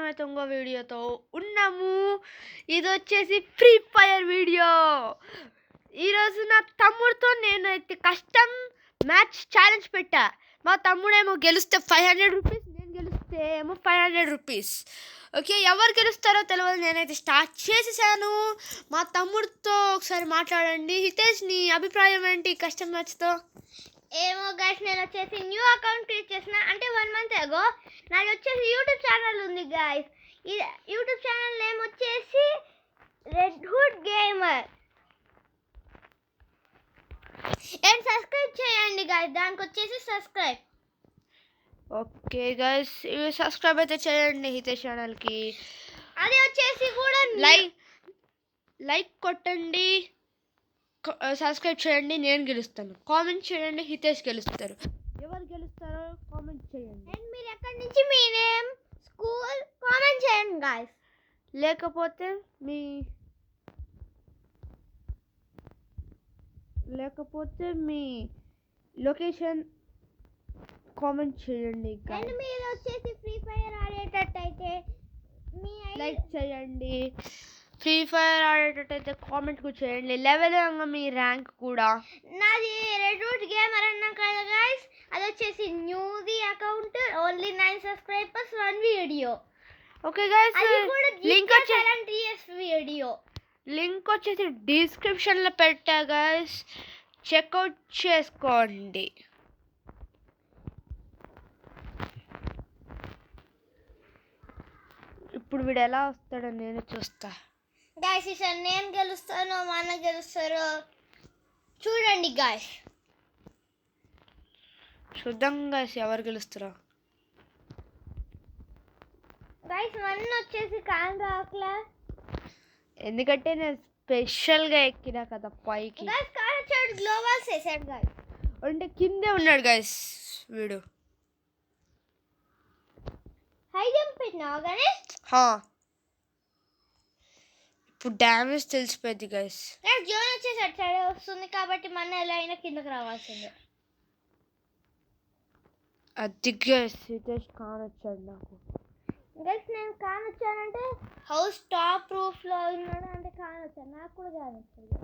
మనమైతే ఇంకో వీడియోతో ఉన్నాము. ఇది వచ్చేసి ఫ్రీ ఫైర్ వీడియో. ఈరోజు నా తమ్ముడితో నేనైతే కస్టమ్ మ్యాచ్ ఛాలెంజ్ పెట్టా. మా తమ్ముడేమో గెలిస్తే 500 రూపీస్, నేను గెలిస్తే ఏమో 500 రూపీస్. ఓకే, ఎవరు గెలుస్తారో తెలియదు. నేనైతే స్టార్ట్ చేసేసాను. మా తమ్ముడితో ఒకసారి మాట్లాడండి. హితేష్, నీ అభిప్రాయం ఏంటి కస్టమ్ మ్యాచ్తో? ఏమో గైస్, నేను వచ్చేసి న్యూ అకౌంట్ క్రియేట్ చేసిన అంటే 1 మంత్ అగో. నాది వచ్చేసి యూట్యూబ్ ఛానల్ ఉంది గైస్. ఈ యూట్యూబ్ ఛానల్ నేమ్ వచ్చేసి red hood gamer. And subscribe చేయండి గైస్, దానికి వచ్చేసి సబ్స్క్రైబ్. ఓకే గైస్, ఇవి సబ్స్క్రైబ్ అయితే చేయండి హితేష్ ఛానల్కి. అది వచ్చేసి కూడా లైక్ కొట్టండి, సబ్స్క్రైబ్ చేయండి. నేను గెలుస్తాను. కామెంట్ చేయండి, హితేష్ గెలుస్తారు. ఎవరు గెలుస్తారో కామెంట్ చేయండి. అండ్ మీరు ఎక్కడి నుంచి మీ నేమ్, స్కూల్ కామెంట్ చేయండి గైస్. లేకపోతే మీ లొకేషన్ కామెంట్ చేయండి. అండ్ మీరు వచ్చేసి ఫ్రీ ఫైర్ ఆడేటట్టయితే మీ లైక్ చేయండి. ఫ్రీ ఫైర్ ఆడేటట్టయితే కామెంట్ కూడా చేయండి. లెవెల్ మీ ర్యాంక్ కూడా. నాది రెడ్ రూట్ గేమర్ అన్నా కదా గైస్, అది వచ్చేసి న్యూది account, only 9 subscribers, 1 video. Okay guys, link వచ్చేసి డిస్క్రిప్షన్లో పెట్టా గైస్, చెక్అవుట్ చేసుకోండి. ఇప్పుడు వీడు ఎలా వస్తాడో నేను చూస్తా గైస్. ఈసారి నేను గెలుస్తాను, మా అన్న గెలుస్తారు, చూడండి గైస్. చూద్దాం గైస్ ఎవరు గెలుస్తారో. గైస్ మన వచ్చేసి కాన్ రాకలా, ఎందుకంటే నేను స్పెషల్గా ఎక్కినా కదా పైకి. గైస్ కాన్ వచ్చాడు, గ్లోబల్స్ వేసాడు గైస్. అంటే కిందే ఉన్నాడు గైస్ వీడు. హై జంప్ పెట్టినావు కానీ ఇప్పుడు డ్యామేజ్ తెలిసిపోయింది గైస్. జోన్ వచ్చేసి అటు సైడ్ వస్తుంది కాబట్టి మన ఎలా అయినా కిందకి రావాల్సిందే. అది గైస్ హితేష్ కాన్ వచ్చాడు నాకు. గైస్ నేను కాన్ వచ్చానంటే హౌస్ టాప్ రూఫ్ లో ఉన్నాడు అంటే కాన్ వచ్చాను, నాకు కూడా కాన్ వచ్చాడు.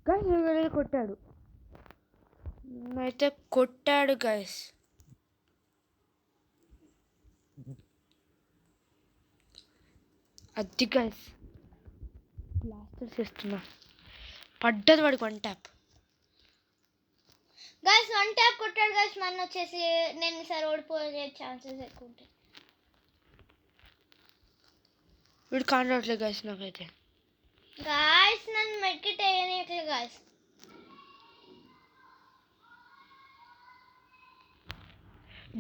గైస్ కొట్టాడు, అయితే కొట్టాడు గైస్. అది గైస్ బ్లాస్టర్ చేస్తున్నా, పడ్డది వాడికి 1 ట్యాప్. గైస్ 1 ట్యాప్ కొట్టాడు గైస్. మన వచ్చేసి నేను ఈసారి ఓడిపోయే ఛాన్సెస్ ఎక్కువ ఉంటాయి. వీడు కాన్ రావట్లేదు గైస్ నాకైతే. గైస్ నన్ను మెడ్కిట్ అయ్యట్లేదు గైస్.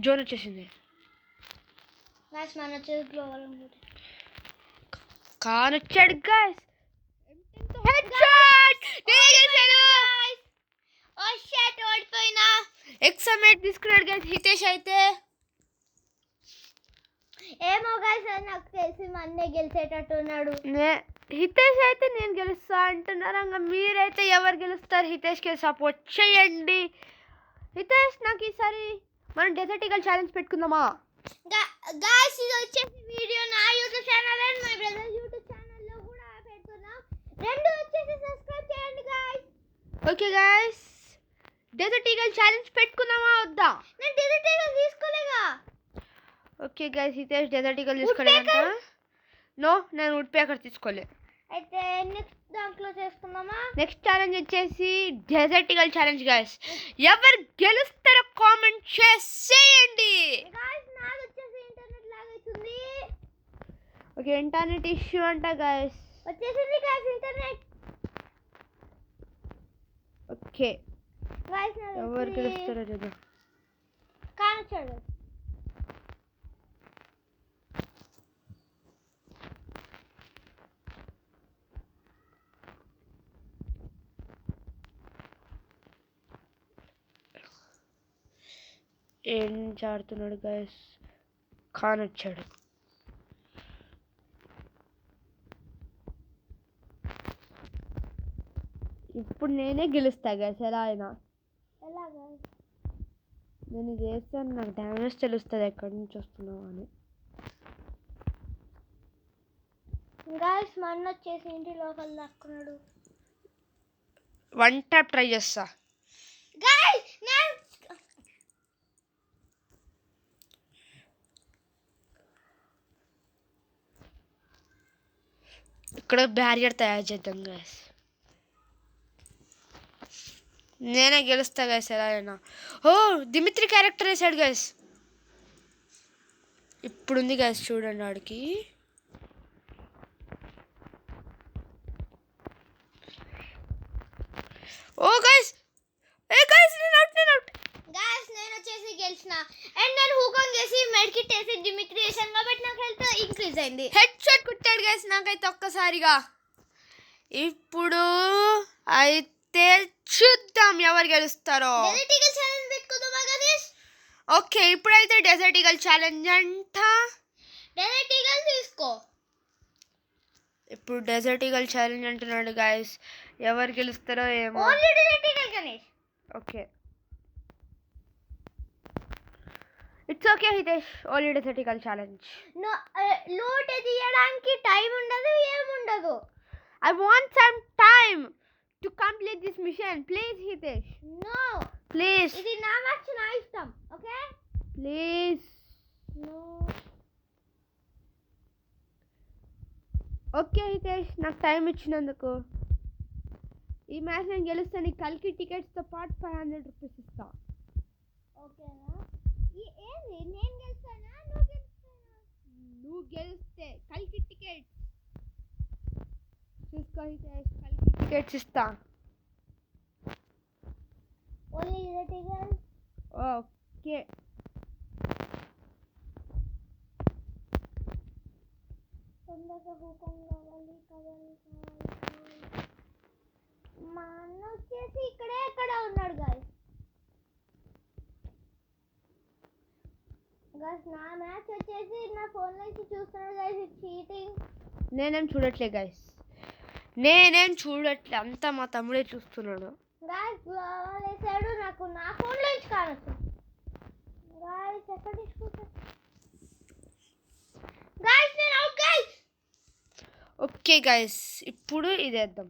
జోన్ వచ్చేసింది గైస్ మన వచ్చేసి గ్లోబల్ ఉంటుంది. కాన్ వచ్చాడు గైస్. హెడ్ షాట్ నేనేసాను. ఓ షట్, ఓడిపోయినా. ఎక్సమేట్ తీసుకున్నాడు గైస్ హితేష్ అయితే. ఏమో గైస్ నాకు తెలిసి మన్నే గెలిచేటట్టున్నాడు. హితేష్ అయితే నేను గెలుస్తా అంటున్నారు. ఇంకా మీరైతే ఎవరు గెలుస్తారు? హితేష్కి సపోర్ట్ చేయండి. హితేష్, నాకు ఈసారి మనం డెజర్ట్ ఈగల్ ఛాలెంజ్ పెట్టుకుందామా? గైస్ ఇది వచ్చేసి వీడియో నా YouTube channel and my brother YouTube ఛానల్లో కూడా పెడుతున్నాం. రెండు వచ్చేసి సబ్స్క్రైబ్ చేయండి guys. Okay guys, desert eagle challenge పెట్టుకుందామా వద్దా? నేను డెజర్ట్ ఈగల్ తీసుకోలేగా. Okay guys, Hitesh desert eagle తీసుకోలేదంట. నో, నేను వుడ్ పేకర్ తీసుకోలే. అయితే నెక్స్ట్ దాంట్లో చేసుకుందామా? నెక్స్ట్ ఛాలెంజ్ వచ్చేసి డెజర్ట్ ఈగల్ ఛాలెంజ్ గైస్. ఎవరు గెలుస్తారో కామెంట్ చేసేయండి. గైస్ నాది వచ్చేసి ఇంటర్నెట్ లాగ్ అవుతుంది. ఓకే, ఇంటర్నెట్ ఇష్యూ అంట గైస్. వచ్చేసింది గైస్ ఇంటర్నెట్. ఓకే గైస్ ఎవరు గెలుస్తారో చూద్దాం. కానొచ్చాడు. ఏం ఆడుతున్నాడు గైస్. ఖాన్ వచ్చాడు. ఇప్పుడు నేనే గెలుస్తా గైస్ ఎలా అయినా. నేను ఇది చేస్తాను, నాకు డ్యామేజ్ తెలుస్తుంది ఎక్కడి నుంచి వస్తున్నావు అని. గాయస్ మా అన్న వచ్చేసి ఇంటి లోపల దక్కున్నాడు. 1 ట్యాప్ ట్రై చేస్తా. గాయస్ నేను ఇక్కడ బ్యారియర్ తయారు చేద్దాం గైస్. నేనే గెలుస్తా గైస్ ఎలా అయినా. ఓ దిమిత్రి క్యారెక్టర్ వేసాడు గైస్. ఇప్పుడు ఉంది గైస్ చూడండి వాడికి. ఓ గైస్ నేను అవుట్. గాయస్ నేను వచ్చేసి గెలిచిన. అండ్ నేను హూకాంగ్ చేసి మెడ్కిట్ వేసి డిమిట్రీ వేసాను కాబట్టి నాకు హెల్త్ ఇంక్రీజ్ అయింది. హెడ్ షాట్ కుట్టాడు గైస్ నాకైతే ఒక్కసారిగా. ఇప్పుడు అయితే చూద్దాం ఎవరు గెలుస్తారో. డెజర్ట్ ఈగల్ ఛాలెంజ్ పెట్టుకుందామా గణేష్? ఓకే ఇప్పుడైతే డెజర్ట్ ఈగల్ ఛాలెంజ్ అంట. డెజర్ట్ ఈగల్ తీసుకో. ఇప్పుడు డెజర్ట్ ఈగల్ ఛాలెంజ్ అంటున్నాడు గైస్. ఎవరు గెలుస్తారో ఏమో. Only desert eagle Ganesh. Okay it's okay Hitesh, only desert eagle challenge. No loot తీయడానికి టైం ఉండదు ఏముండదు. I want some time to complete this mission. Please Hitesh. No Please. ఇది నా మ్యాచ్ నా ఇష్టం. Okay Please. No okay Hitesh నాకు టైం ఇచ్చినందుకు. ఈ మ్యాచ్ నేను గెలిస్తే నీకు కల్కి టికెట్స్తో పాటు 500 రూపీస్ ఇస్తా. ఓకేనా? ఏంది నేను గెలుస్తానా నువ్వు గెలుస్తానా? నువ్వు గెలిస్తే కల్కి టికెట్స్ చూసుకో హితేష్, కల్కి టికెట్స్ ఇస్తా. Only desert eagle. ఓకే తొందరగా హూకాంగ్ కావాలి. మా అన్న వచ్చేసి ఇక్కడే ఎక్కడ ఉన్నాడు గాయస్. నా మ్యాచ్ వచ్చేసి నా ఫోన్ నుంచి చూస్తున్నాడు గైస్. ఇది చీటింగ్. నేనేం చూడట్లే గైస్, అంతా మా తమ్ముడే చూస్తున్నాడు. గైస్ వేసాడు నాకు నా ఫోన్ నుంచి కానొచ్చు. గైస్ ఎక్కడ తీసుకుంటా? గైస్ నేను అవుట్ గైస్. ఓకే గైస్ ఇప్పుడు ఇది వేద్దాం.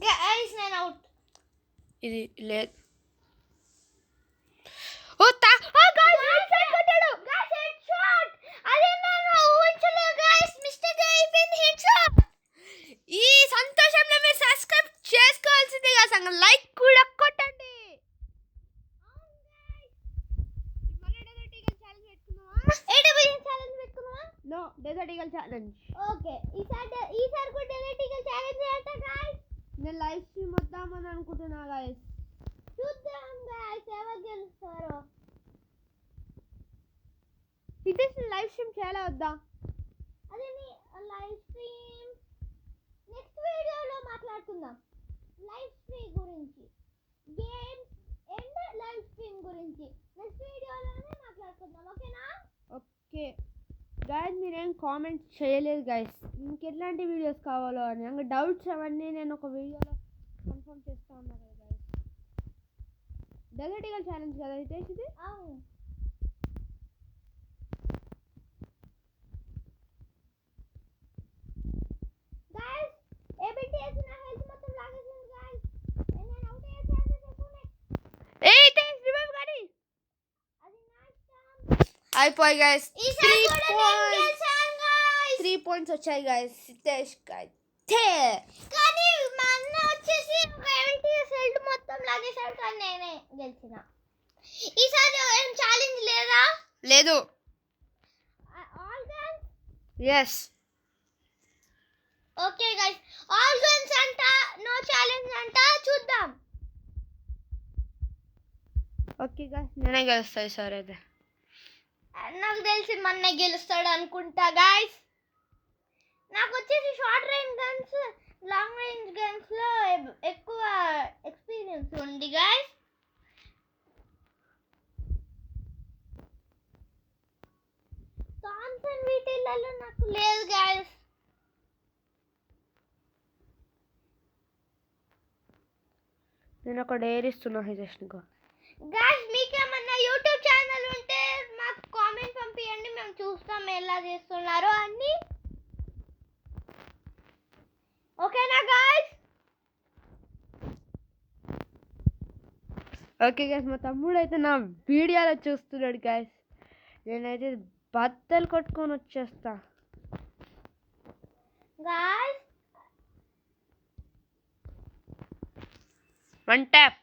గైస్ నేను అవుట్. ఇది లేదు. ఓ గైస్ హెడ్ షాట్ కొట్టాడు. Guys head shot. అదే నేను ఊహించలేదు గైస్. మిస్టేక్ అయిపోయింది. Head shot. ఈ సంతోషంలో మీరు సబ్స్క్రైబ్ చేసుకోవాల్సిందే కదా సంగ, లైక్ కూడా కొట్టండి. ఛాలెంజ్ పెట్టుకున్నావా? No desert eagle challenge. Okay ఈసారి కూడా డెజర్ట్ ఈగల్ ఛాలెంజ్ చేస్తా గైస్. నేను లైవ్ స్ట్రీమ్ వద్దామని అనుకుంటున్నా గైస్. చూద్దాం గైస్ ఎవరు గెలుస్తారో. హితేష్ లైవ్ స్ట్రీమ్ చేయాలా వద్దా? అదే నీ లైవ్ స్ట్రీమ్ నెక్స్ట్ వీడియోలో మాట్లాడుకుందాం. లైవ్ స్ట్రీమ్ గురించి, గేమ్స్ అండ్ లైవ్ స్ట్రీమ్ గురించి నెక్స్ట్ వీడియోలోనే మాట్లాడుకుందాం. ఓకేనా? ఓకే గైస్ మీరేం కామెంట్స్ చేయలేదు గైస్ ఇంకెట్లాంటి వీడియోస్ కావాలో అని. ఇంకా డౌట్స్ అవన్నీ నేను ఒక వీడియోలో కన్ఫర్మ్ చేస్తూ ఉన్నా కదా గైస్. డెజర్ట్ ఈగల్ ఛాలెంజ్ కదా హితేష్ ఇది? అవును. గైస్ ఏబిటిఎస్ నా హెల్త్ మొత్తం లాగేసింది గైస్. నేను అవుట్ అయ్యే ఛాన్సెస్ ఎక్కువ ఉన్నాయి. ఏ హితేష్ రివైవ్ గాని అది నా ఇష్టం. అయిపోయి గైస్. ఈసారి కూడా నేను గెలిచాను గైస్. 3 పాయింట్స్ వచ్చాయి గైస్ హితేష్ గైస్. కానీ మా అన్న వచ్చేసి ఒక ఏబిటిఎస్ హెల్త్ మొత్తం లాగేశాడు కానీ నేనే గెలిచిన. ఈసారి ఏం ఛాలెంజ్ లేదా? లేదు. All guns. yes okay guys all guns అంట, నో ఛాలెంజ్ అంట. చూద్దాం. ఓకే గైస్ నేనే గెలుస్తాయి సార్ అయితే. నాకు తెలిసి మన్నే గెలుస్తాడు అనుకుంటా గైస్. నాకు వచ్చేసి short range guns, long range guns లో ఎక్కువ ఎక్స్పీరియన్స్ ఉంది గైస్. థామ్సన్ వీటిలలో నాకు లేదు గైస్. నేను ఒక డైరీ ఇస్తున్నా హితేష్ నీకు. గాయ్స్ మీకేమన్నా యూట్యూబ్ ఛానల్ ఉంటే మాకు కామెంట్ పంపించండి, మేము చూస్తాం ఎలా చేస్తున్నారో అన్ని. ఓకేనా గాయ్స్? ఓకే గైస్, మా తమ్ముడు అయితే నా వీడియోలో చూస్తున్నాడు గైస్. నేనైతే బద్దలు కొట్టుకొని వచ్చేస్తా. Guys one tap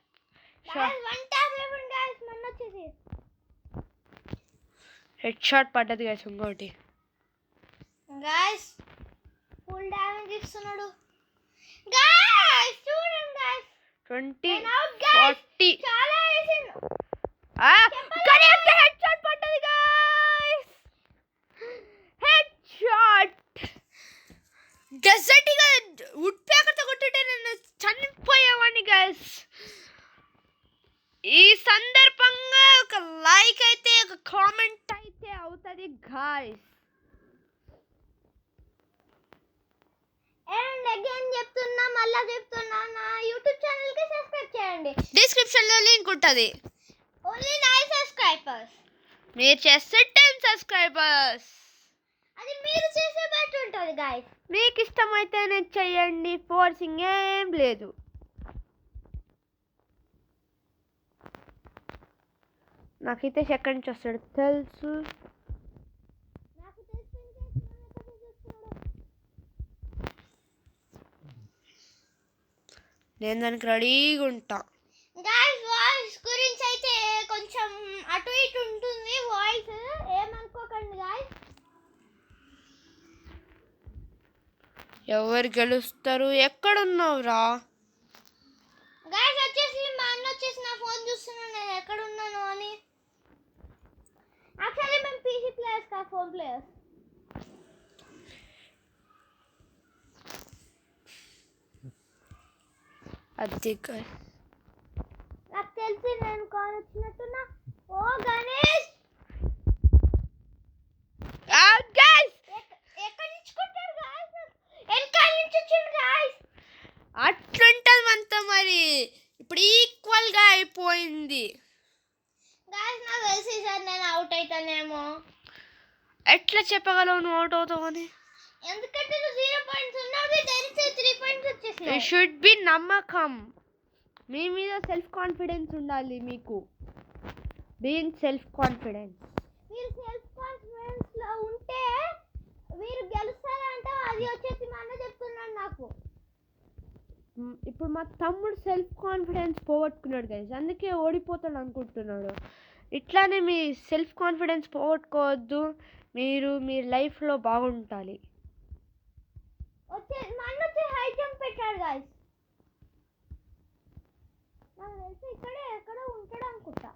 one tap ఇవ్వండి గాయ్స్. మొన్న వచ్చేసి హెడ్ షాట్ పడ్డది గైస్. ఇంకోటి గాయ్స్ ఫుల్ డ్యామేజ్ ఇస్తున్నాడు. గాయ్స్ చూడండి గాయ్స్, 20 అవుట్ గాయ్స్. 40 చాలా వేసిండు. కానీ హెడ్ షాట్ పడ్డది గైస్. హెడ్ షాట్ డెజర్ట్గా వుడ్ పేకర్తో కొట్టుంటే నేను చనిపోయేవాడిని గైస్. ఈ సందర్భంగా ఒక లైక్ అయితే ఒక కామెంట్ అయితే అవుతుంది గైస్. అండ్ అగైన్ చెప్తున్నా, మళ్ళా చెప్తున్నా, నా యూట్యూబ్ ఛానల్ కి సబ్స్క్రైబ్ చేయండి. డిస్క్రిప్షన్ లో లింక్ ఉంటుంది. Only 9 subscribers. మీరు చేస్తే 10 సబ్స్క్రైబర్స్. అది మీరు చేసే బట్టి ఉంటుంది గాయ్స్. మీకు ఇష్టమైతేనే చెయ్యండి, ఫోర్సింగ్ ఏం లేదు. నాకైతే సెకండ్ నుంచి వస్తాడు తెలుసు. నాకు తెలిసింది నేను దానికి రెడీగా ఉంటా. గాయ్స్ వాయిస్ గురించి అయితే కొంచెం అటు ఇటు ఉంటుంది వాయిస్, ఏమనుకోకండి గాయ్స్. ఎవరు గెలుస్తారు? ఎక్కడున్నావురా? గాయ్స్ వచ్చేసి మా అన్న వచ్చేసి నా ఫోన్ చూస్తున్నాను, నేను ఎక్కడ ఉన్నాను అని. యాక్చువల్లీ మేము పీసీ ప్లేయర్స్ కా ఫోన్ ప్లేయర్స్. అది guys. నాకు తెలిసి నేను కాల్ వచ్చినట్టున్నా. ఓ గణేష్ Guys, ఎక్కడి నుంచి కొట్టారు గాయ్స్? వెనకాల నుంచి వచ్చింది గాయ్స్. అట్లుంటది మనతో మరి. ఇప్పుడు ఈక్వల్ గా అయిపోయింది గాయ్స్ నాకు తెలిసి సార్ నేను అవుట్ అవుతానేమో. ఎట్లా చెప్పగలవు నువ్వు అవుట్ అవుతావు అని? ఎందుకంటే నువ్వు 0 పాయింట్స్ ఉన్నావు, డైరెక్ట్ 3 పాయింట్స్ వచ్చేసినాయి. ఇట్ షుడ్ బి నమ్మకం. మీ మీద సెల్ఫ్ కాన్ఫిడెన్స్ ఉండాలి. మీకు బీయింగ్ సెల్ఫ్ కాన్ఫిడెన్స్. మీరు సెల్ఫ్ కాన్ఫిడెన్స్ లో ఉంటే మీరు గెలుస్తారంటే అది వచ్చేసి మా అన్న చెప్తున్నాడు నాకు. ఇప్పుడు మా తమ్ముడు సెల్ఫ్ కాన్ఫిడెన్స్ పోగొట్టుకున్నాడు గైస్, అందుకే ఓడిపోతాడు అనుకుంటున్నాడు. ఇట్లానే మీ సెల్ఫ్ కాన్ఫిడెన్స్ పోగొట్టుకోవద్దు. మీరు మీ లైఫ్లో బాగుంటాలి. మా అన్న వచ్చి హై జంప్ పెట్టాడు గాయ్స్. నాకు తెలిసి ఇక్కడే ఎక్కడ ఉంటాడు అనుకుంటా.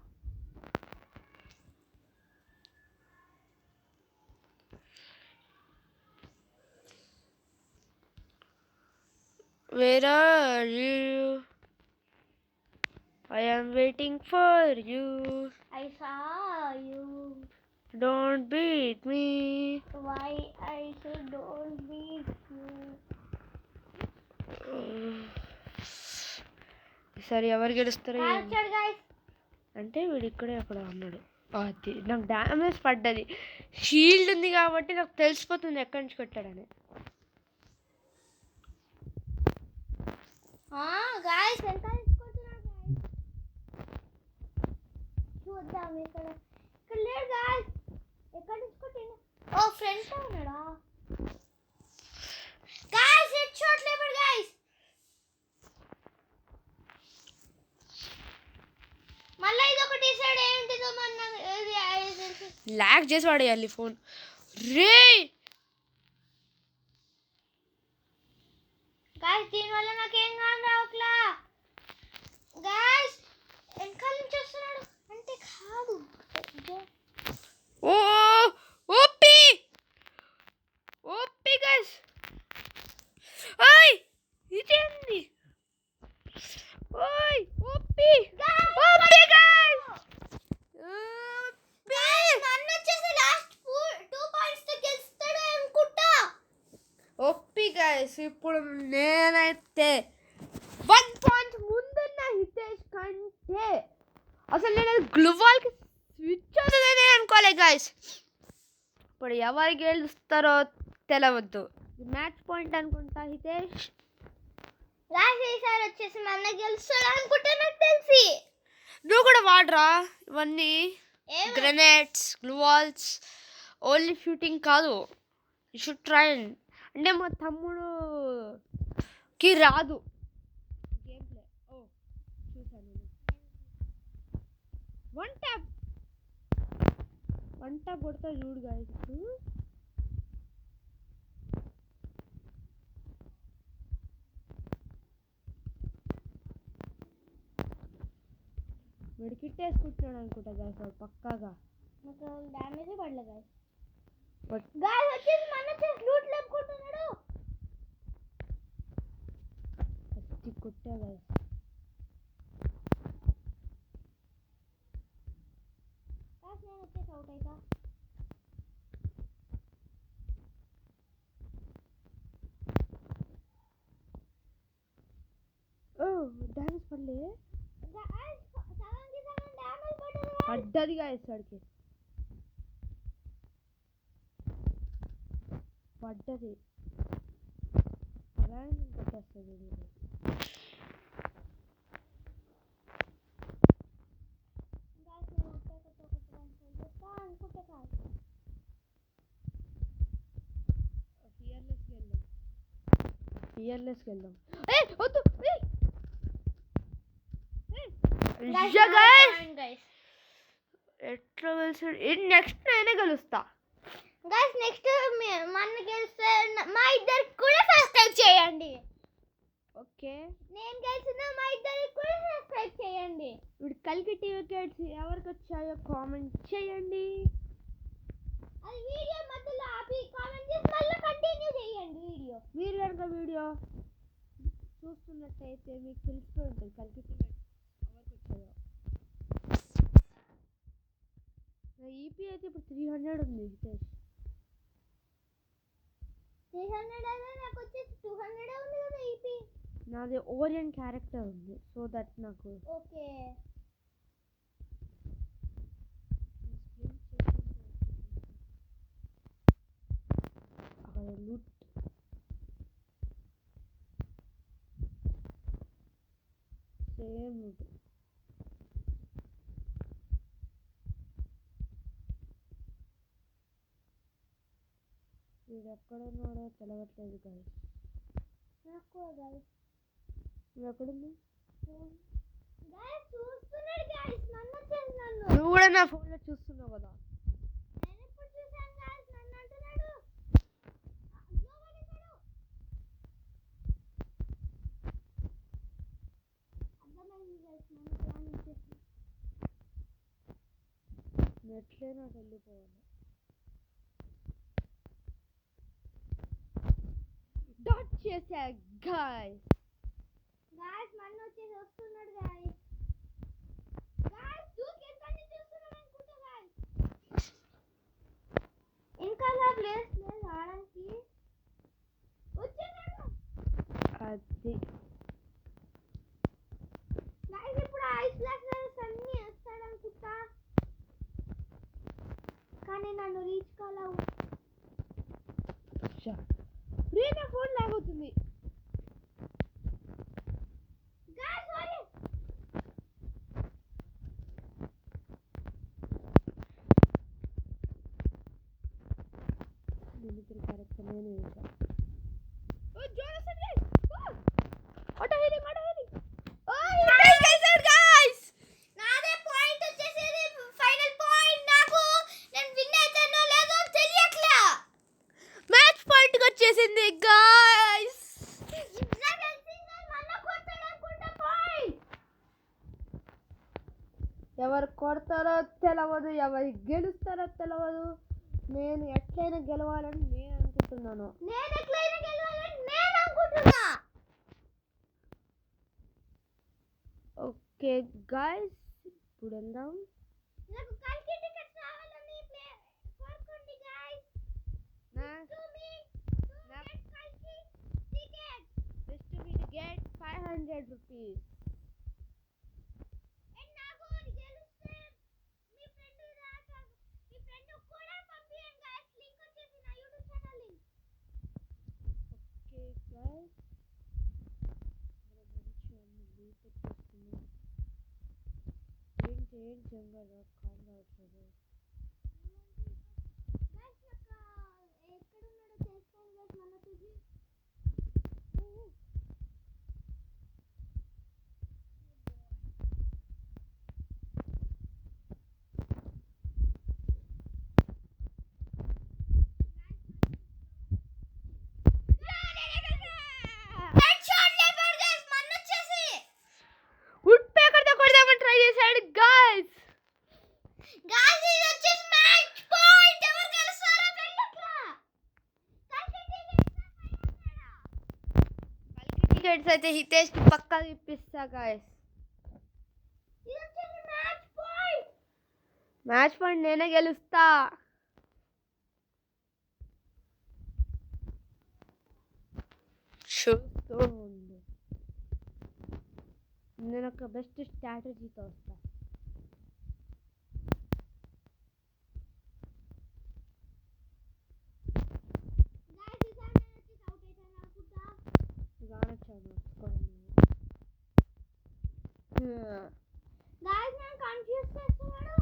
Where are you? I am waiting for you. I saw you. Don't beat me. Why I should don't beat you? సరే ఎవరు గెలుస్తారో వచ్చాడు గాయ్స్. అంటే వీడు ఇక్కడే అక్కడ ఉన్నాడు. అది నాకు డ్యామేజ్ పడ్డది. షీల్డ్ ఉంది కాబట్టి నాకు తెలిసిపోతుంది ఎక్కడి నుంచి కొట్టాడని. గాయ్స్ ఎంత తీసుకుంటున్నారు గాయ్స్? చూద్దాం ఇక్కడ లేడు గాయ్స్. ఎక్కడ తీసుకుంటున్నా? ఓ ఫ్రంట్ లో ఉన్నాడా గాయ్స్? హెడ్ షాట్ లేపడు గాయ్స్. మళ్ళీ ఇది ఒకటి డిసైడ్ ఏంటిదో మన లాగ్ చేసి వాడేయాలి ఫోన్ రే. గాయ్స్ దీనివల్ల నాకేం కాని రావట్లా గాయ్స్. వెనకాల నుంచి వస్తున్నాడు అంటే కాదు. ఓ ఓపి ఓపి గైస్. ఓయ్ ఇదేంది? ఓయ్ ఓపి ఓపి గైస్. నన్ను వచ్చేసి లాస్ట్ 2 పాయింట్స్ తో గెలుస్తాడు అనుకుంటా. OP guys. ఇప్పుడు నేనైతే 1 పాయింట్ ముందున్న హితేష్ కంటే అసలు నేను అది గ్లూవాల్కి స్విచ్ అవుతుందని అనుకోలే గాయస్. ఇప్పుడు ఎవరు గెలుస్తారో తెలవద్దు. మ్యాచ్ పాయింట్ అనుకుంటా హితేష్. గాయస్ ఈసారి వచ్చేసి మన గెలుస్తాడు అనుకుంటా నాకు తెలిసి. నువ్వు కూడా వాడరా ఇవన్నీ, గ్రెనేడ్స్, గ్లూవాల్స్. ఓన్లీ షూటింగ్ కాదు, యూ షుడ్ ట్రై. అంటే మా తమ్ముడుకి రాదు గేమ్ ప్లే. ఓ చూసాను నేను. వన్ ట్యాప్ కొడతా చూడు గాయస్. వీడు కిట్ వేసుకుంటున్నాడు అనుకుంటా గాయస్ వాడు పక్కాగా. నాకు డ్యామేజ్ పడలే గాయస్. బట్ గాయస్ వచ్చేసి మన చేసి లూట్ లేపుకుంటున్నాడు. కొట్టా గాయస్. గాయస్ నేను వచ్చేసి అవుట్ అయితా. ఓ డ్యామేజ్ పడలే. గాయస్ సగంకి సగం డ్యామేజ్ పడ్డది. పడ్డది గాయస్ వాడికి, పడ్డది. అలా కొట్టేస్తుంది. గాయస్ నేను అట్టాక అనుకుంటే కాదు. ఫియర్లెస్కి వెళ్దాం. వద్దు గైస్ ఎట్లా గెలిచాడు? నెక్స్ట్ నేనే గెలుస్తా. గైస్ నెక్స్ట్ మన గెలిస్తే మా ఇద్దరికి కూడా సబ్స్క్రైబ్ చేయండి. ఓకే, నేను గెలిచిన మా ఇద్దరికి కూడా సబ్స్క్రైబ్ చేయండి. ఇప్పుడు కలికి టికెట్స్ ఎవరికి వచ్చాయో కామెంట్ చేయండి. అది వీడియో మధ్యలో ఆపి కామెంట్ చేసి మళ్ళీ కంటిన్యూ చేయండి వీడియో. మీరు కనుక వీడియో చూస్తున్నట్టయితే మీకు తెలిసిపోయి ఉంటుంది కలికి టికెట్స్ ఎవరికి వచ్చాయో. నా ఈపీ అయితే ఇప్పుడు 300 ఉంది హితేష్. 300 అయితే నాకు వచ్చేసి 200 ఉంది కదా ఈపీ. నాది ఓరియన్ క్యారెక్టర్ ఉంది, సో దట్ నాకు ఓకే. అక్కడ లూట్ సేమ్ లూట్. వీడు ఎక్కడున్నాడో తెలవట్లేదు గాయస్. నాకు గాయస్ నువ్వు ఎక్కడున్నావు? గాయస్ చూస్తున్నాడు గాయస్ నన్ను వచ్చేసి నన్ను. నువ్వు కూడా నా ఫోన్లో చూస్తున్నావు కదా. నేను ఎప్పుడు చూసాను గాయస్ నన్ను అంటున్నాడు. అర్థమైంది గాయస్ మన ప్లాన్ వచ్చేసి. నెట్లే నాకు వెళ్ళిపోవాలి. డాట్ చేసా గాయస్. గాయస్ నన్ను వచ్చేసి వస్తున్నాడు గాయస్. గాయస్ ఎక్కడి నుంచి చూస్తున్నాడు అనుకుంటా గాయస్. ఇంకా ప్లేస్ లేదు ఆడడానికి. వచ్చేసాడు. అది గాయస్ ఇప్పుడు ఐస్ బ్లాక్స్ అన్ని వేస్తాడు అనుకుంటా, కానీ నన్ను రీచ్ కాలేవు. నా ఫోన్ లాగవుతుంది. మిమిక్రీ క్యారెక్టర్ నేను వేసా. నాదే పాయింట్ వచ్చేసేది ఫైనల్ పాయింట్. నాకు నేను విన్ అవుతానో లేదో తెలియట్లా. మ్యాచ్ పాయింట్ వచ్చేసింది గాయ్స్. నాకు తెలిసింది మళ్ళీ కొడతాడు అనుకుంటా పాయింట్. ఎవరు కొడతారో తెలవదు, ఎవరు గెలుస్తారో తెలవదు. నేను ఎట్లయినా గెలవాలని నేను అనుకుంటున్నాను. నేను ఎట్లయినా గెలవాలని నేను అనుకుంటున్నా. ఓకే గాయ్స్, ఇప్పుడు వెళ్దాం. నాకు కలికి టికెట్స్ రావాలని కోరుకోండి గాయ్స్. టు మీ గెట్ కలికి tickets. Just to get 500 rupees. నాకు గెలుస్తాను. ఏం జంగల్ కాల్ అవుతుంది. ఎక్కడున్నాడో తెలుసుకోండి guys, మన తుది. వుడ్ పేకర్ తో కొడదామని ట్రై చేశాడు గాయ్స్. Guys, ఇది వచ్చేసి మ్యాచ్ పాయింట్. ఎవరు గెలుస్తారో తెలియట్లా. టికెట్స్ అయితే హితేష్ కి పక్కా ఇప్పిస్తా గాయ్స్. ఇది వచ్చేసి మ్యాచ్ పాయింట్. మ్యాచ్ పాయింట్ నేనే గెలుస్తా. చూస్తూ ఉండు, నేను ఒక బెస్ట్ స్ట్రాటజీతో వస్తా. Guys, ఈసారి నేను వచ్చేసి అవుట్ అవుతాను అనుకుంటా. రానొచ్చాను. Guys, నేను కన్ఫ్యూజ్ చేస్తున్నాడు.